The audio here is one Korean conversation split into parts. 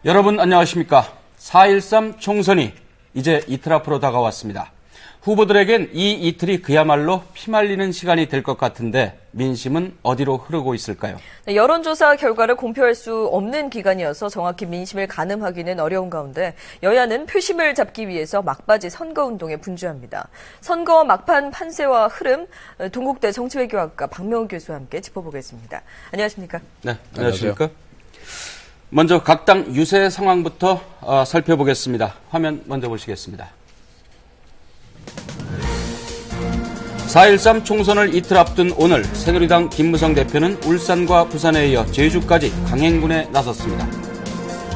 여러분 안녕하십니까. 4.13 총선이 이제 이틀 앞으로 다가왔습니다. 후보들에겐 이 이틀이 그야말로 피말리는 시간이 될 것 같은데 민심은 어디로 흐르고 있을까요? 네, 여론조사 결과를 공표할 수 없는 기간이어서 정확히 민심을 가늠하기는 어려운 가운데 여야는 표심을 잡기 위해서 막바지 선거운동에 분주합니다. 선거 막판 판세와 흐름, 동국대 정치외교학과 박명우 교수와 함께 짚어보겠습니다. 안녕하십니까? 네, 안녕하십니까? 먼저 각 당 유세 상황부터 살펴보겠습니다. 화면 먼저 보시겠습니다. 4.13 총선을 이틀 앞둔 오늘 새누리당 김무성 대표는 울산과 부산에 이어 제주까지 강행군에 나섰습니다.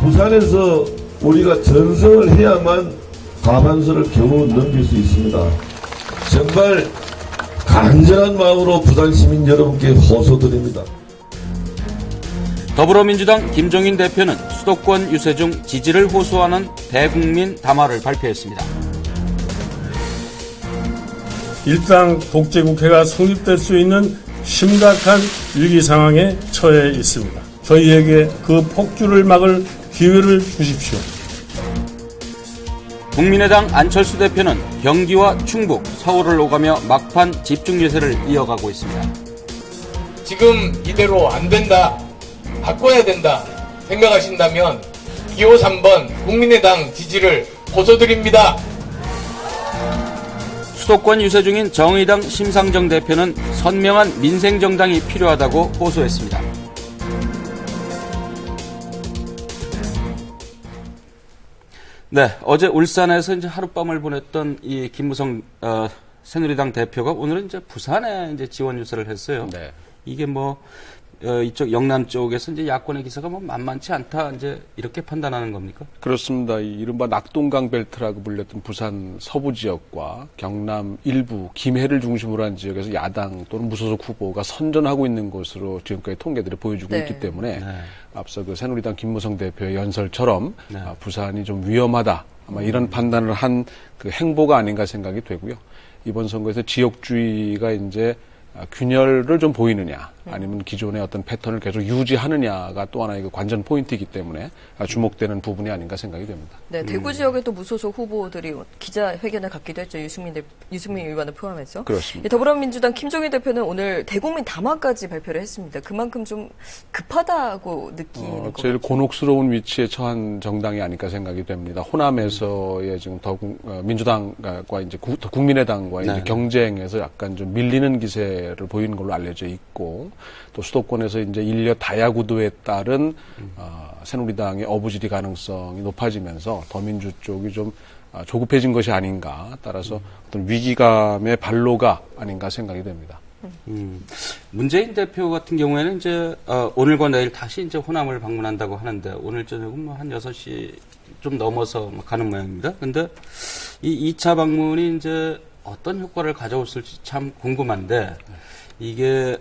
부산에서 우리가 전승을 해야만 과반수를 겨우 넘길 수 있습니다. 정말 간절한 마음으로 부산 시민 여러분께 호소드립니다. 더불어민주당 김종인 대표는 수도권 유세 중 지지를 호소하는 대국민 담화를 발표했습니다. 일당 독재국회가 성립될 수 있는 심각한 위기 상황에 처해 있습니다. 저희에게 그 폭주를 막을 기회를 주십시오. 국민의당 안철수 대표는 경기와 충북, 서울을 오가며 막판 집중 유세를 이어가고 있습니다. 지금 이대로 안 된다, 바꿔야 된다 생각하신다면 기호 3번 국민의당 지지를 호소드립니다. 수도권 유세 중인 정의당 심상정 대표는 선명한 민생정당이 필요하다고 호소했습니다. 네, 어제 울산에서 이제 하룻밤을 보냈던 이 김무성 새누리당 대표가 오늘은 이제 부산에 이제 지원 유세를 했어요. 네. 이게 이쪽 영남 쪽에서 이제 야권의 기세가 만만치 않다 이제 이렇게 판단하는 겁니까? 그렇습니다. 이 이른바 낙동강 벨트라고 불렸던 부산 서부 지역과 경남 일부 김해를 중심으로 한 지역에서 야당 또는 무소속 후보가 선전하고 있는 것으로 지금까지 통계들이 보여주고 있기 때문에 앞서 그 새누리당 김무성 대표의 연설처럼 부산이 좀 위험하다 아마 이런 판단을 한 그 행보가 아닌가 생각이 되고요. 이번 선거에서 지역주의가 이제 균열을 좀 보이느냐 아니면 기존의 어떤 패턴을 계속 유지하느냐가 또 하나의 그 관전 포인트이기 때문에 주목되는 부분이 아닌가 생각이 됩니다. 네, 대구 지역에 또 무소속 후보들이 기자회견을 갖기도 했죠. 유승민 의원을 포함해서. 그렇습니다. 더불어민주당 김종인 대표는 오늘 대국민 담화까지 발표를 했습니다. 그만큼 좀 급하다고 느끼는 거죠. 제일 곤혹스러운 위치에 처한 정당이 아닐까 생각이 됩니다. 호남에서의 지금 민주당과 이제 국민의당과 이제 경쟁에서 약간 좀 밀리는 기세를 보이는 걸로 알려져 있고 또 수도권에서 이제 인력 다야 구도에 따른 새누리당의 어부지리 가능성이 높아지면서 더민주 쪽이 좀 조급해진 것이 아닌가 따라서 어떤 위기감의 발로가 아닌가 생각이 됩니다. 문재인 대표 같은 경우에는 이제 오늘과 내일 다시 이제 호남을 방문한다고 하는데 오늘 저녁은 한 6시 좀 넘어서 가는 모양입니다. 근데 이 2차 방문이 이제 어떤 효과를 가져올지 참 궁금한데 이게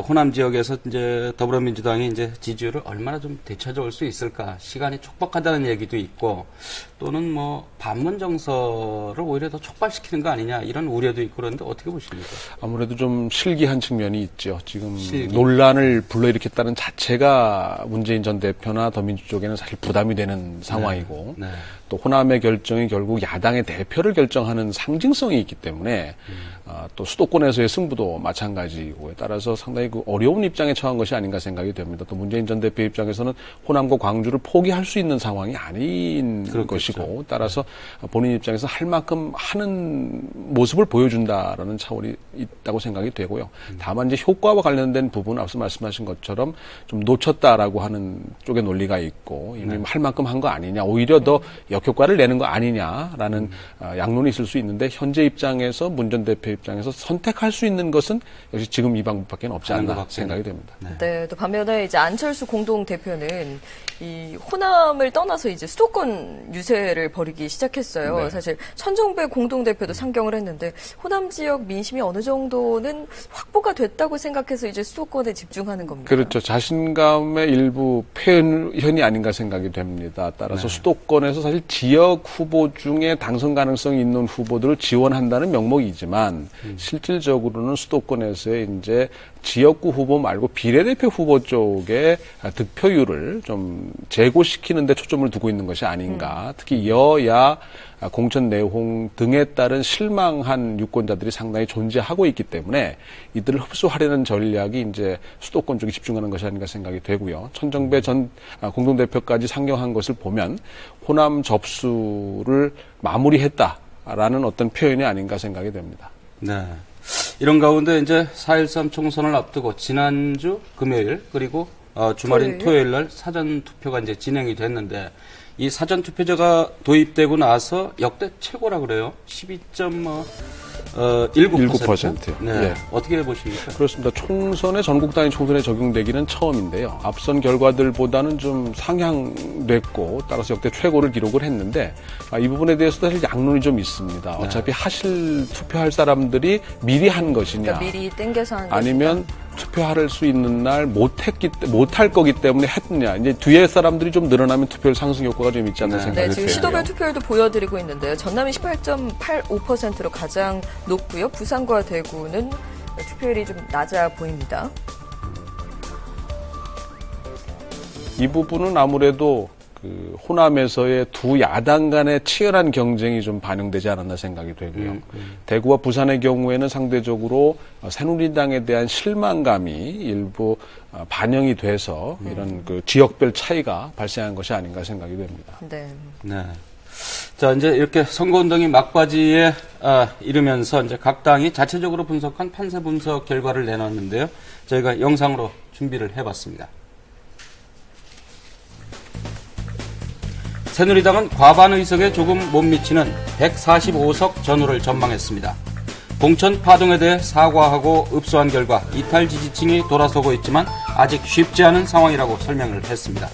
호남 지역에서 이제 더불어민주당이 이제 지지율을 얼마나 좀 되찾아올 수 있을까? 시간이 촉박하다는 얘기도 있고 또는 반문 정서를 오히려 더 촉발시키는 거 아니냐 이런 우려도 있고 그런데 어떻게 보십니까? 아무래도 좀 실기한 측면이 있죠. 지금 논란을 불러일으켰다는 자체가 문재인 전 대표나 더민주 쪽에는 사실 부담이 되는 상황이고 또 호남의 결정이 결국 야당의 대표를 결정하는 상징성이 있기 때문에 또 수도권에서의 승부도 마찬가지고에 따라서 상당히 그 어려운 입장에 처한 것이 아닌가 생각이 됩니다. 또 문재인 전 대표 입장에서는 호남과 광주를 포기할 수 있는 상황이 아닌 것이고 따라서 본인 입장에서 할 만큼 하는 모습을 보여준다라는 차원이 있다고 생각이 되고요. 다만 이제 효과와 관련된 부분은 앞서 말씀하신 것처럼 좀 놓쳤다라고 하는 쪽의 논리가 있고 이미 할 만큼 한 거 아니냐 오히려 더 역효과를 내는 거 아니냐라는 양론이 있을 수 있는데 현재 입장에서 문 전 대표 입장에서 선택할 수 있는 것은 역시 지금 이 방법밖에 없지 않나 생각이 됩니다. 네, 또 반면에 이제 안철수 공동 대표는 이 호남을 떠나서 이제 수도권 유세를 벌이기 시작했어요. 사실 천정배 공동 대표도 상경을 했는데 호남 지역 민심이 어느 정도는 확보가 됐다고 생각해서 이제 수도권에 집중하는 겁니다. 그렇죠. 자신감의 일부 표현이 아닌가 생각이 됩니다. 따라서 수도권에서 사실 지역 후보 중에 당선 가능성이 있는 후보들을 지원한다는 명목이지만 실질적으로는 수도권에서의 이제 지역구 후보 말고 비례대표 후보 쪽에 득표율을 좀 제고시키는 데 초점을 두고 있는 것이 아닌가. 특히 여야 공천 내용 등에 따른 실망한 유권자들이 상당히 존재하고 있기 때문에 이들을 흡수하려는 전략이 이제 수도권 쪽에 집중하는 것이 아닌가 생각이 되고요. 천정배 전 공동대표까지 상경한 것을 보면 호남 접수를 마무리했다라는 어떤 표현이 아닌가 생각이 됩니다. 네. 이런 가운데 이제 4.13 총선을 앞두고 지난주 금요일 그리고 주말인 토요일 날 사전 투표가 이제 진행이 됐는데 이 사전 투표제가 도입되고 나서 역대 최고라 그래요. 12.19%. 네. 네. 어떻게 보십니까? 그렇습니다. 총선에 전국 단위 총선에 적용되기는 처음인데요. 앞선 결과들보다는 좀 상향됐고 따라서 역대 최고를 기록을 했는데 이 부분에 대해서도 사실 양론이 좀 있습니다. 네. 어차피 투표할 사람들이 미리 한 것이냐, 그러니까 미리 땡겨서 한 아니면 투표할 수 있는 날 못할 거기 때문에 했느냐. 이제 뒤에 사람들이 좀 늘어나면 투표율 상승 효과가 좀 있지 않나 생각이 네, 지금 들고요. 시도별 투표율도 보여드리고 있는데요. 전남이 18.85%로 가장 높고요. 부산과 대구는 투표율이 좀 낮아 보입니다. 이 부분은 아무래도 그 호남에서의 두 야당 간의 치열한 경쟁이 좀 반영되지 않았나 생각이 되고요. 대구와 부산의 경우에는 상대적으로 새누리당에 대한 실망감이 일부 반영이 돼서 이런 그 지역별 차이가 발생한 것이 아닌가 생각이 됩니다. 네. 네. 자, 이제 이렇게 선거운동이 막바지에 이르면서 이제 각 당이 자체적으로 분석한 판세 분석 결과를 내놨는데요. 저희가 영상으로 준비를 해봤습니다. 새누리당은 과반 의석에 조금 못 미치는 145석 전후를 전망했습니다. 공천 파동에 대해 사과하고 읍소한 결과 이탈 지지층이 돌아서고 있지만 아직 쉽지 않은 상황이라고 설명을 했습니다.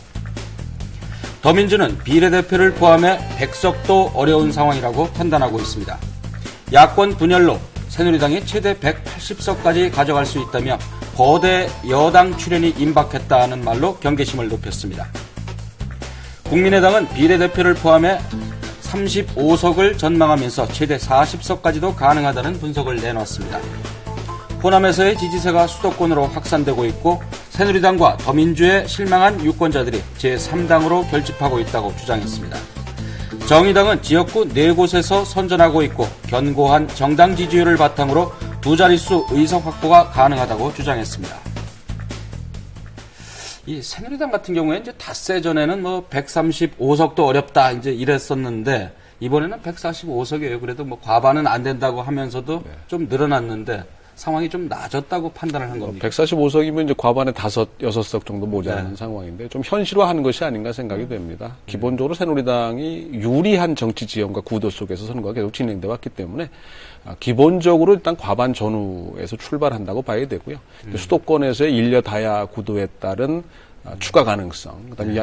더민주는 비례대표를 포함해 100석도 어려운 상황이라고 판단하고 있습니다. 야권 분열로 새누리당이 최대 180석까지 가져갈 수 있다며 거대 여당 출현이 임박했다는 말로 경계심을 높였습니다. 국민의당은 비례대표를 포함해 35석을 전망하면서 최대 40석까지도 가능하다는 분석을 내놨습니다. 호남에서의 지지세가 수도권으로 확산되고 있고 새누리당과 더민주에 실망한 유권자들이 제3당으로 결집하고 있다고 주장했습니다. 정의당은 지역구 4곳에서 선전하고 있고 견고한 정당 지지율을 바탕으로 두 자릿수 의석 확보가 가능하다고 주장했습니다. 이 새누리당 같은 경우에 이제 닷새 전에는 뭐 135석도 어렵다 이제 이랬었는데 이번에는 145석이에요. 그래도 뭐 과반은 안 된다고 하면서도 좀 늘어났는데 상황이 좀 나아졌다고 판단을 한 겁니다. 145석이면 이제 과반에 6석 정도 모자라는 상황인데 좀 현실화하는 것이 아닌가 생각이 됩니다. 기본적으로 새누리당이 유리한 정치 지형과 구도 속에서 선거가 계속 진행돼 왔기 때문에 기본적으로 일단 과반 전후에서 출발한다고 봐야 되고요. 수도권에서의 일려 다야 구도에 따른 추가 가능성. 그다음에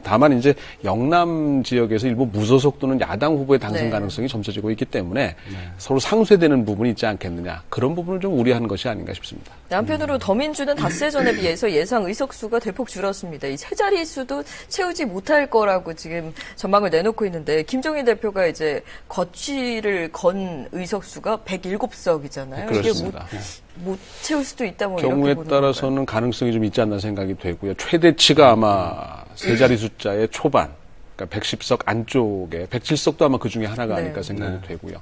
다만 이제 영남 지역에서 일부 무소속 또는 야당 후보의 당선 가능성이 점쳐지고 있기 때문에 서로 상쇄되는 부분이 있지 않겠느냐. 그런 부분을 좀 우려하는 것이 아닌가 싶습니다. 한편으로 더민주는 닷새 전에 비해서 예상 의석수가 대폭 줄었습니다. 이 세 자릿수도 채우지 못할 거라고 지금 전망을 내놓고 있는데 김종인 대표가 이제 거취를 건 의석수가 107석이잖아요. 그렇습니다. 이게 못 채울 수도 있다 뭐 경우에 이렇게 보는 따라서는 건가요? 가능성이 좀 있지 않나 생각이 되고요. 최대치가 아마 세 자리 숫자의 초반, 그러니까 110석 안쪽에 107석도 아마 그 중에 하나가 아닐까 생각이 되고요.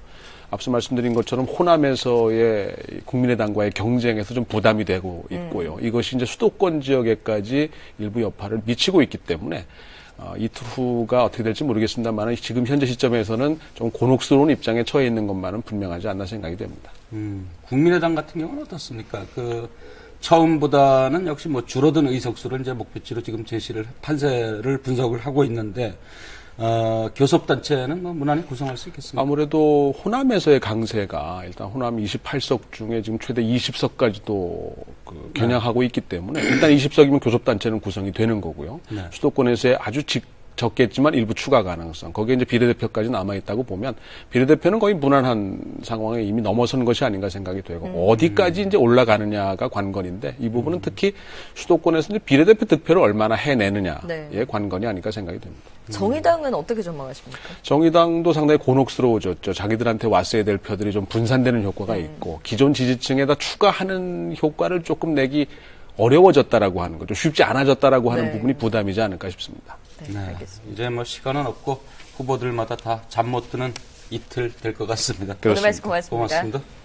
앞서 말씀드린 것처럼 호남에서의 국민의당과의 경쟁에서 좀 부담이 되고 있고요. 이것이 이제 수도권 지역에까지 일부 여파를 미치고 있기 때문에 이틀 후가 어떻게 될지 모르겠습니다만 지금 현재 시점에서는 좀 곤혹스러운 입장에 처해 있는 것만은 분명하지 않나 생각이 됩니다. 국민의당 같은 경우는 어떻습니까? 처음보다는 역시 뭐 줄어든 의석수를 이제 목표치로 지금 판세를 분석을 하고 있는데, 교섭단체는 뭐 무난히 구성할 수 있겠습니까? 아무래도 호남에서의 강세가 일단 호남 28석 중에 지금 최대 20석까지도 겨냥하고 있기 때문에 일단 20석이면 교섭단체는 구성이 되는 거고요. 수도권에서의 아주 적겠지만 일부 추가 가능성. 거기에 이제 비례대표까지 남아있다고 보면 비례대표는 거의 무난한 상황에 이미 넘어선 것이 아닌가 생각이 되고 어디까지 이제 올라가느냐가 관건인데 이 부분은 특히 수도권에서 이제 비례대표 득표를 얼마나 해내느냐의 관건이 아닐까 생각이 됩니다. 정의당은 어떻게 전망하십니까? 정의당도 상당히 곤혹스러워졌죠. 자기들한테 왔어야 될 표들이 좀 분산되는 효과가 있고 기존 지지층에다 추가하는 효과를 조금 내기 어려워졌다라고 하는 거죠. 쉽지 않아졌다라고 하는 부분이 부담이지 않을까 싶습니다. 네, 알겠습니다. 이제 뭐 시간은 없고 후보들마다 다 잠 못 드는 이틀 될 것 같습니다. 그렇습니다. 오늘 말씀 고맙습니다. 고맙습니다.